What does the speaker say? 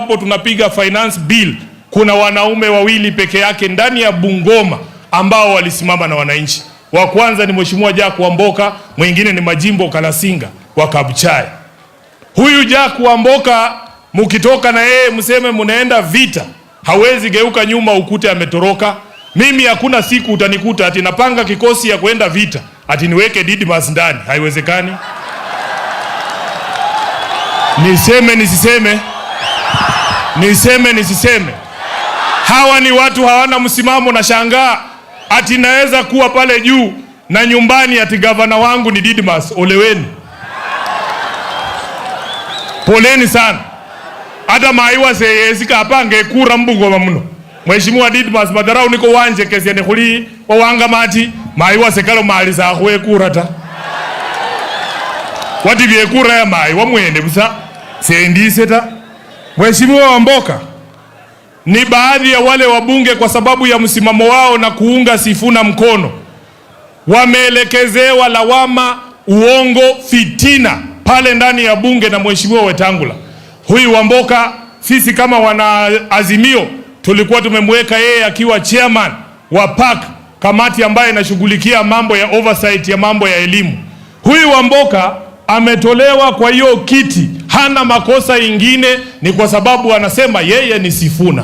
ambapo tunapiga finance bill, kuna wanaume wawili peke yake ndani ya Bungoma ambao walisimama na wananchi. Wa kwanza ni Mheshimiwa Jack Wamboka, mwingine ni Majimbo Kalasinga wa Kabuchai. Huyu Jack Wamboka, mukitoka na yeye mseme munaenda vita, hawezi geuka nyuma ukute ametoroka. Mimi hakuna siku utanikuta ati napanga kikosi ya kwenda vita ati niweke Didmas ndani, haiwezekani. Niseme nisiseme? Niseme nisiseme? Hawa ni watu hawana msimamo, na shangaa ati naweza kuwa pale juu na nyumbani ati gavana wangu ni Didmas. Oleweni, poleni sana. Hata maiwa seyesika apange kura Bungoma mno. Mheshimiwa Didmas madharau niko wanje kesi ne khuli wawanga mati maiwa sekalo mali za khwe kura ta. Wati bye kura ya maiwa mwende busa sendise ta. Mheshimiwa Wamboka, ni baadhi ya wale wabunge kwa sababu ya msimamo wao na kuunga Sifuna mkono wameelekezewa lawama, uongo, fitina pale ndani ya bunge na Mheshimiwa Wetangula. Huyu Wamboka, sisi kama wana Azimio tulikuwa tumemweka yeye akiwa chairman wa PAC, kamati ambayo inashughulikia mambo ya oversight ya mambo ya elimu. Huyu Wamboka ametolewa kwa hiyo kiti, hana makosa ingine, ni kwa sababu anasema yeye ni Sifuna.